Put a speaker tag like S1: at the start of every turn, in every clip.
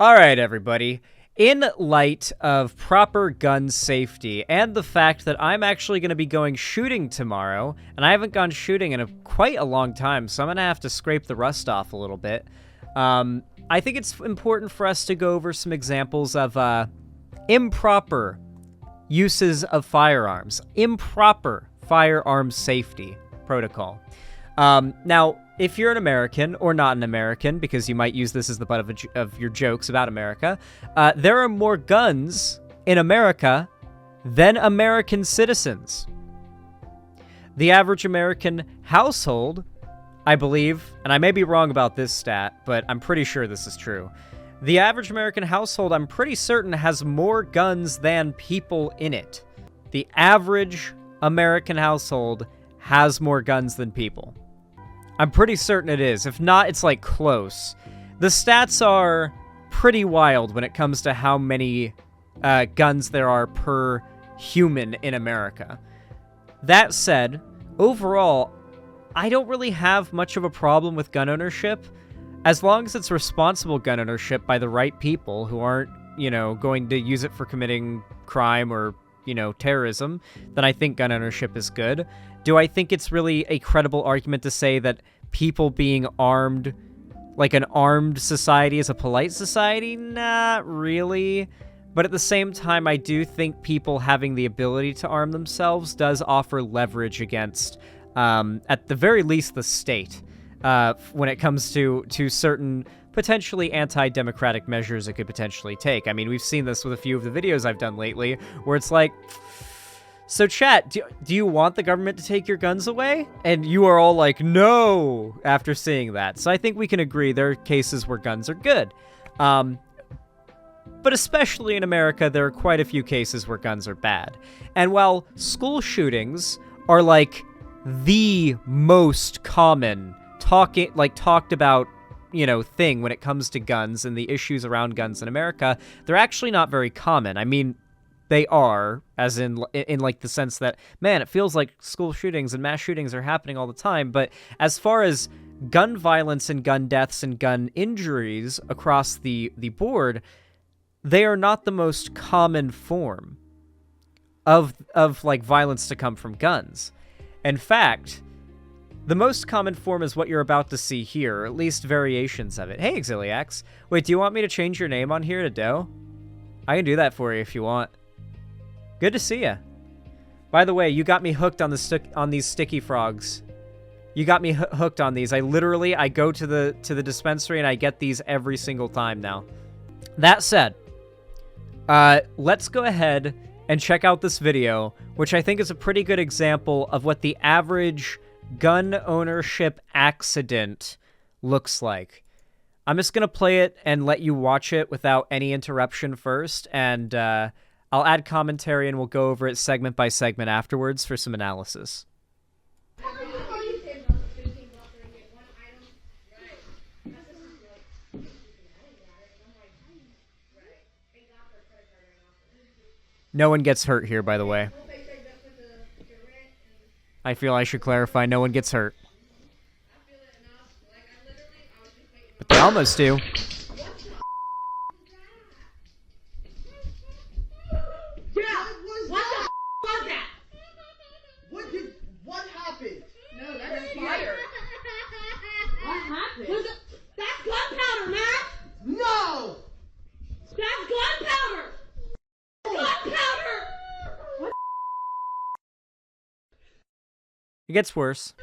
S1: All right, everybody. In light of proper gun safety and the fact that I'm actually going to be going shooting tomorrow, and I haven't gone shooting in quite a long time, so I'm going to have to scrape the rust off a little bit, I think it's important for us to go over some examples of improper uses of firearms, improper firearms safety protocol. Now, if you're an American or not an American, because you might use this as the butt of your jokes about America, there are more guns in America than American citizens. The average American household, I believe, and I may be wrong about this stat, but I'm pretty sure this is true. The average American household, I'm pretty certain, has more guns than people in it. The average American household has more guns than people. I'm pretty certain it is. If not, it's like close. The stats are pretty wild when it comes to how many guns there are per human in America. That said, overall, I don't really have much of a problem with gun ownership as long as it's responsible gun ownership by the right people who aren't, going to use it for committing crime or, terrorism. Then I think gun ownership is good. Do I think it's really a credible argument to say that people being armed, like an armed society, is a polite society? Not really. But at the same time, I do think people having the ability to arm themselves does offer leverage against, at the very least, the state, when it comes to certain potentially anti-democratic measures it could potentially take. I mean, we've seen this with a few of the videos I've done lately, where it's like, so chat, do you want the government to take your guns away? And you are all like, no, after seeing that. So I think we can agree there are cases where guns are good. But especially in America, there are quite a few cases where guns are bad. And while school shootings are like the most common talked about, thing when it comes to guns and the issues around guns in America, they're actually not very common. I mean, they are, as in like the sense that, man, it feels like school shootings and mass shootings are happening all the time. But as far as gun violence and gun deaths and gun injuries across the board, they are not the most common form of like violence to come from guns. In fact, the most common form is what you're about to see here, or at least variations of it. Hey, Exiliax. Wait, do you want me to change your name on here to Doe? I can do that for you if you want. Good to see ya. By the way, you got me hooked on these sticky frogs. You got me hooked on these. I go to the dispensary and I get these every single time now. That said, let's go ahead and check out this video, which I think is a pretty good example of what the average gun ownership accident looks like. I'm just gonna play it and let you watch it without any interruption first, and I'll add commentary and we'll go over it segment by segment afterwards for some analysis. No one gets hurt here, by the way. I feel I should clarify, no one gets hurt. But they almost do.
S2: What happened? No, that's fire. What happened? That's gunpowder, Matt! No! That's gunpowder! Gunpowder! What?
S1: It gets worse.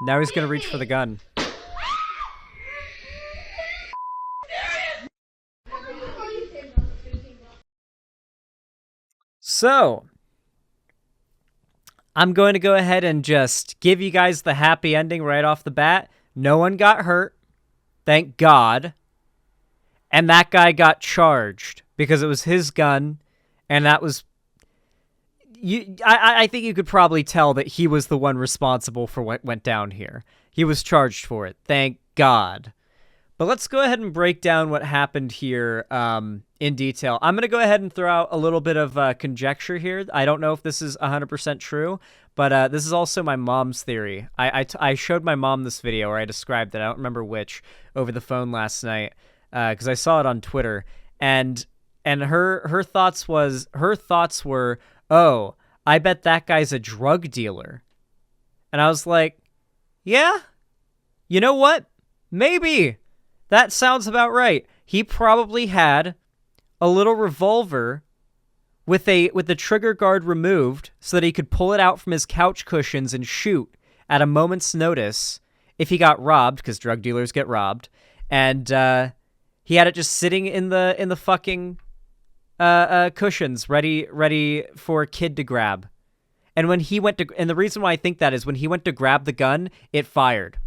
S1: Now he's gonna reach for the gun. So, I'm going to go ahead and just give you guys the happy ending right off the bat. No one got hurt. Thank God. And that guy got charged because it was his gun, and that was... I think you could probably tell that he was the one responsible for what went down here. He was charged for it. Thank God. But let's go ahead and break down what happened here in detail. I'm going to go ahead and throw out a little bit of conjecture here. I don't know if this is 100% true, but this is also my mom's theory. I showed my mom this video, or I described it, I don't remember which, over the phone last night. because I saw it on Twitter, and her thoughts were, oh, I bet that guy's a drug dealer. And I was like, yeah, you know what? Maybe. That sounds about right. He probably had a little revolver with the trigger guard removed so that he could pull it out from his couch cushions and shoot at a moment's notice if he got robbed, because drug dealers get robbed. And he had it just sitting in the fucking cushions, ready for a kid to grab. And when he went to, and the reason why I think that is when he went to grab the gun, it fired.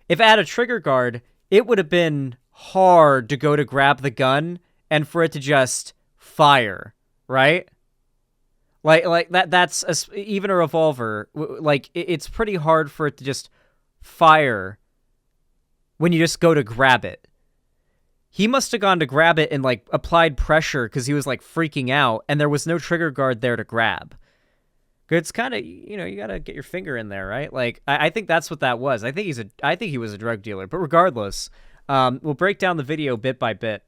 S1: If it had a trigger guard, it would have been hard to go to grab the gun and for it to just fire, right? Like that's even a revolver. Like it's pretty hard for it to just fire when you just go to grab it. He must have gone to grab it and like applied pressure because he was like freaking out, and there was no trigger guard there to grab. It's kind of, you know, you gotta get your finger in there, right? Like I think that's what that was. I think he was a drug dealer. But regardless, we'll break down the video bit by bit.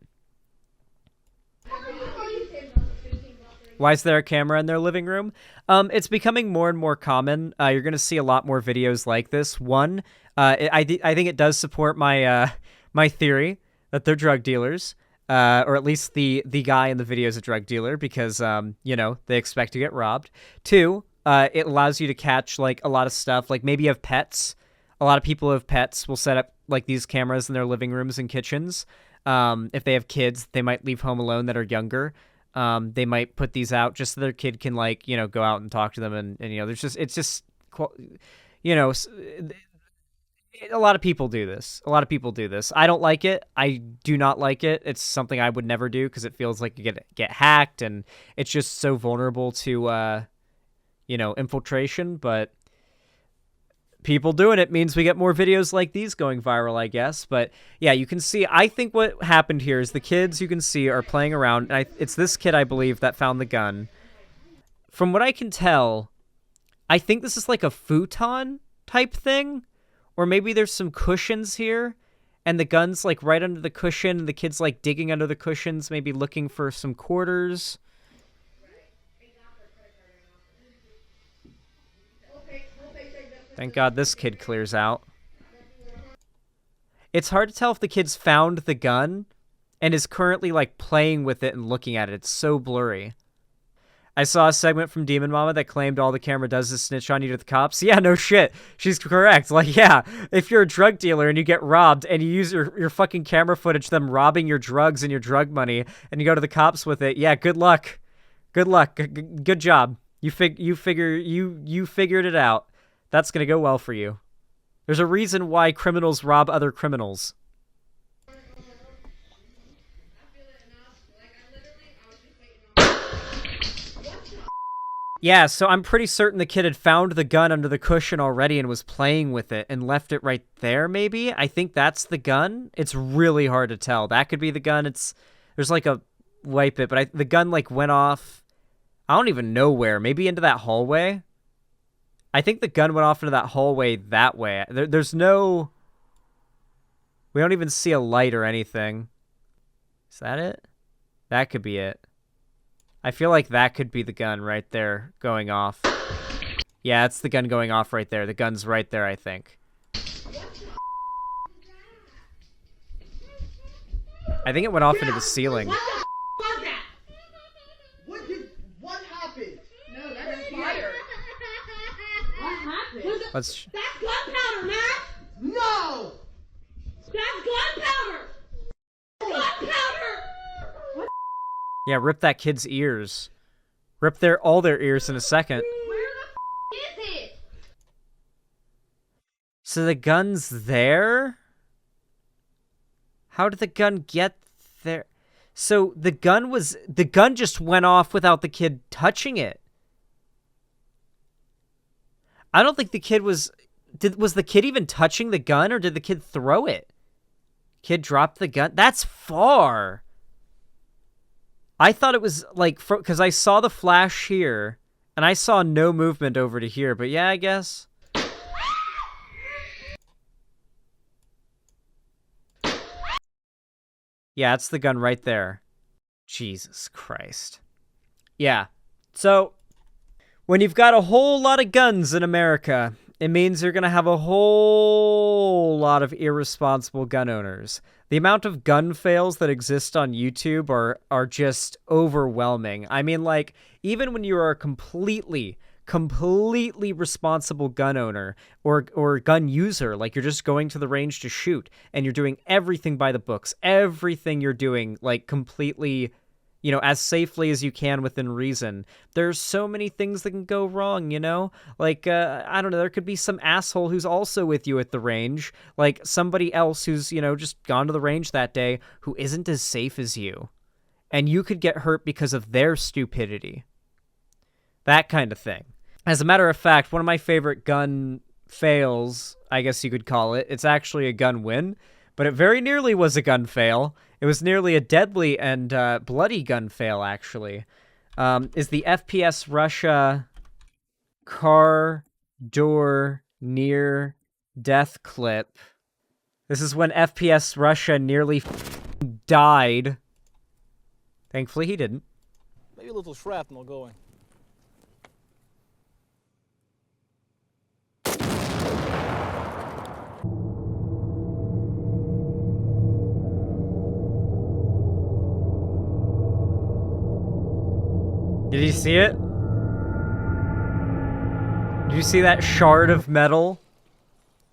S1: Why is there a camera in their living room? It's becoming more and more common. You're gonna see a lot more videos like this. One, I think it does support my my theory that they're drug dealers. Or at least the guy in the video is a drug dealer because, you know, they expect to get robbed. Two, it allows you to catch, like, a lot of stuff. Like, maybe you have pets. A lot of people who have pets will set up, like, these cameras in their living rooms and kitchens. If they have kids, they might leave home alone that are younger. They might put these out just so their kid can, like, you know, go out and talk to them. And you know, it's just, you know, a lot of people do this. I don't like it. I do not like it. It's something I would never do because it feels like you get hacked, and it's just so vulnerable to, you know, infiltration. But people doing it means we get more videos like these going viral, I guess. But yeah, you can see, I think what happened here is the kids, you can see, are playing around. And it's this kid, I believe, that found the gun. From what I can tell, I think this is like a futon type thing. Or maybe there's some cushions here, and the gun's, like, right under the cushion, and the kid's, like, digging under the cushions, maybe looking for some quarters. Thank God this kid clears out. It's hard to tell if the kid's found the gun and is currently, like, playing with it and looking at it. It's so blurry. I saw a segment from Demon Mama that claimed all the camera does is snitch on you to the cops. Yeah, no shit. She's correct. Like, yeah, if you're a drug dealer and you get robbed and you use your fucking camera footage, them robbing your drugs and your drug money, and you go to the cops with it, yeah, good luck. Good luck. Good job. You figured it out. That's gonna go well for you. There's a reason why criminals rob other criminals. Yeah, so I'm pretty certain the kid had found the gun under the cushion already and was playing with it and left it right there, maybe? I think that's the gun. It's really hard to tell. That could be the gun. There's like a wipe it, but the gun like went off. I don't even know where. Maybe into that hallway? I think the gun went off into that hallway that way. There's no... We don't even see a light or anything. Is that it? That could be it. I feel like that could be the gun right there going off. Yeah, it's the gun going off right there. The gun's right there, I think. I think it went off into the ceiling.
S2: What happened? No, that's fire. What happened?
S1: Let's...
S2: That's gunpowder, Matt! No! That's gunpowder! Gunpowder!
S1: Yeah, rip that kid's ears. Rip all their ears in a second.
S2: Where the is it?
S1: So the gun's there? How did the gun get there? So the gun just went off without the kid touching it. I don't think the kid was the kid even touching the gun, or did the kid throw it? Kid dropped the gun? That's far. I thought it was like, because I saw the flash here, and I saw no movement over to here, but yeah, I guess. Yeah, it's the gun right there. Jesus Christ. Yeah. So, when you've got a whole lot of guns in America, it means you're going to have a whole lot of irresponsible gun owners. The amount of gun fails that exist on YouTube are just overwhelming. I mean, like, even when you are a completely responsible gun owner or gun user, like you're just going to the range to shoot and you're doing everything by the books, everything you're doing, like, completely, you know, as safely as you can within reason. There's so many things that can go wrong, you know? Like, I don't know, there could be some asshole who's also with you at the range, like somebody else who's, you know, just gone to the range that day who isn't as safe as you. And you could get hurt because of their stupidity. That kind of thing. As a matter of fact, one of my favorite gun fails, I guess you could call it, it's actually a gun win, but it very nearly was a gun fail. It was nearly a deadly and bloody gun fail, actually. Is the FPS Russia car door near death clip. This is when FPS Russia nearly died. Thankfully, he didn't.
S3: Maybe a little shrapnel going.
S1: Did you see it? Did you see that shard of metal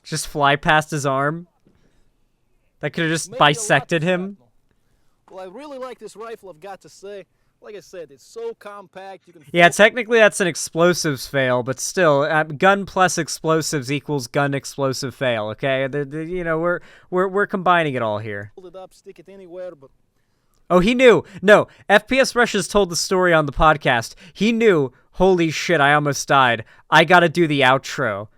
S1: just fly past his arm? That could have just
S3: Maybe
S1: bisected
S3: a lot of
S1: him.
S3: shrapnel. Well, I really like this rifle, I've got to say. Like I said, it's so compact. You can
S1: Yeah, technically that's an explosives fail, but still, gun plus explosives equals gun explosive fail. Okay, you know, we're combining it all here.
S3: fold it up, stick it anywhere, but
S1: Oh, he knew. No, FPS Russia's told the story on the podcast. He knew. Holy shit! I almost died. I gotta do the outro,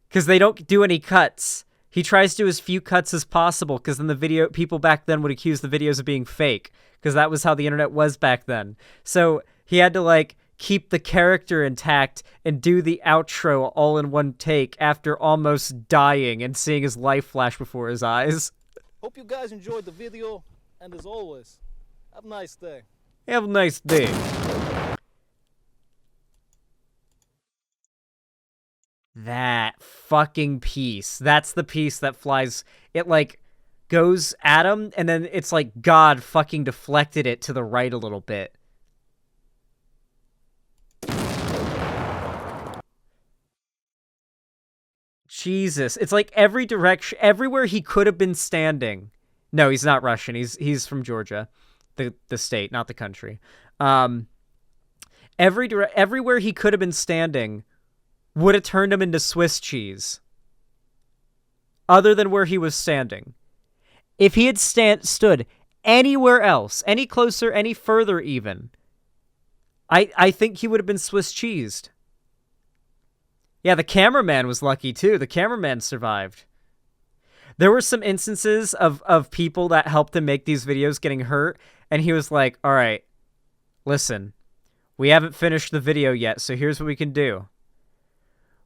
S1: because they don't do any cuts. He tries to do as few cuts as possible, because then the video people back then would accuse the videos of being fake, because that was how the internet was back then. So he had to, like, keep the character intact and do the outro all in one take after almost dying and seeing his life flash before his eyes.
S3: hope you guys enjoyed the video, and as always, have a nice day.
S1: Have a nice day. That fucking piece. That's the piece that flies. It, like, goes at him, and then it's like God fucking deflected it to the right a little bit. Jesus. It's like every direction, everywhere he could have been standing. No, he's not Russian. He's from Georgia. The state, not the country. Everywhere he could have been standing would have turned him into Swiss cheese. Other than where he was standing. If he had stood anywhere else, any closer, any further even, I think he would have been Swiss cheesed. Yeah, the cameraman was lucky too. The cameraman survived. There were some instances of people that helped him make these videos getting hurt, and he was like, all right, listen, we haven't finished the video yet, so here's what we can do.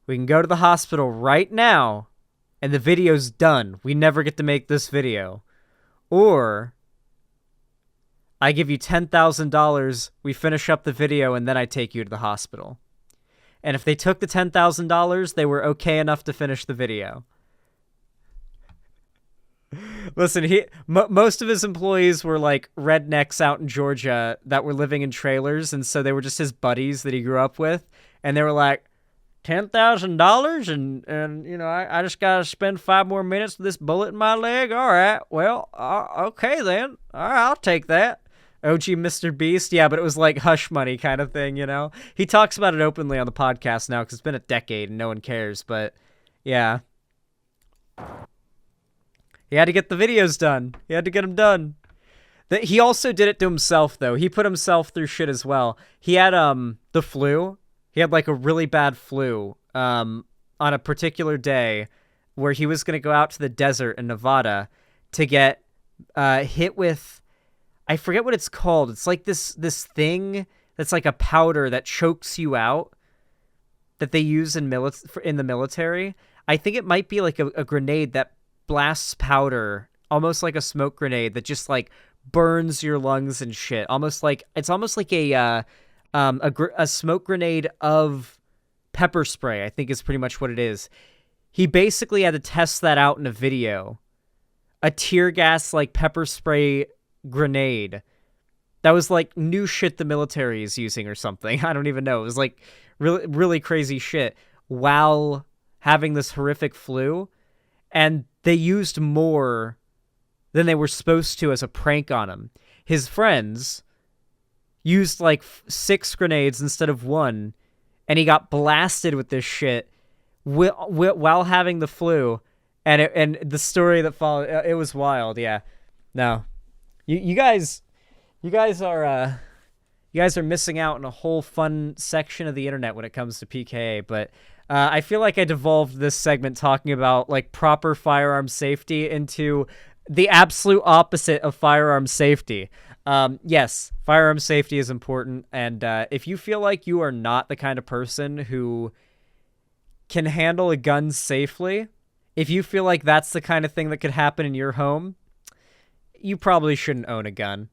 S1: We can go to the hospital right now, and the video's done. We never get to make this video. Or I give you $10,000, we finish up the video, and then I take you to the hospital. And if they took the $10,000, they were okay enough to finish the video. Listen, most of his employees were like rednecks out in Georgia that were living in trailers, and so they were just his buddies that he grew up with, and they were like, $10,000 and you know, I just gotta spend 5 more minutes with this bullet in my leg. All right, well, okay then. All right, I'll take that. OG Mr. Beast, yeah, but it was like hush money kind of thing, you know. He talks about it openly on the podcast now because it's been a decade and no one cares. But yeah, he had to get the videos done. He had to get them done. He also did it to himself though. He put himself through shit as well. He had the flu. He had like a really bad flu on a particular day where he was going to go out to the desert in Nevada to get hit with, I forget what it's called. It's like this thing that's like a powder that chokes you out that they use in the military. I think it might be like a grenade that blasts powder, almost like a smoke grenade that just like burns your lungs and shit. It's almost like a smoke grenade of pepper spray, I think is pretty much what it is. He basically had to test that out in a video. A tear gas like pepper spray grenade. That was like new shit the military is using or something. I don't even know. It was like really, really crazy shit while having this horrific flu. And they used more than they were supposed to as a prank on him. His friends used like 6 grenades instead of 1. And he got blasted with this shit while having the flu. And the story that followed, it was wild. Yeah. No. You guys are missing out on a whole fun section of the internet when it comes to PKA, but I feel like I devolved this segment talking about like proper firearm safety into the absolute opposite of firearm safety. Yes, firearm safety is important, and if you feel like you are not the kind of person who can handle a gun safely, if you feel like that's the kind of thing that could happen in your home, you probably shouldn't own a gun.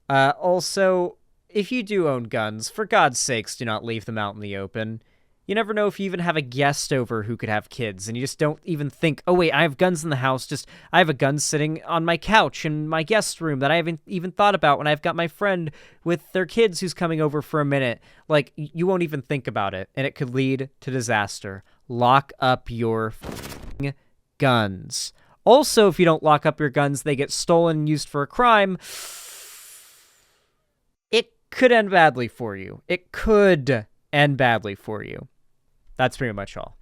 S1: Also, if you do own guns, for God's sakes, do not leave them out in the open. You never know if you even have a guest over who could have kids, and you just don't even think, oh wait, I have guns in the house, I have a gun sitting on my couch in my guest room that I haven't even thought about when I've got my friend with their kids who's coming over for a minute. Like, you won't even think about it, and it could lead to disaster. Lock up your guns. Also, if you don't lock up your guns, they get stolen and used for a crime. It could end badly for you. It could end badly for you. That's pretty much all.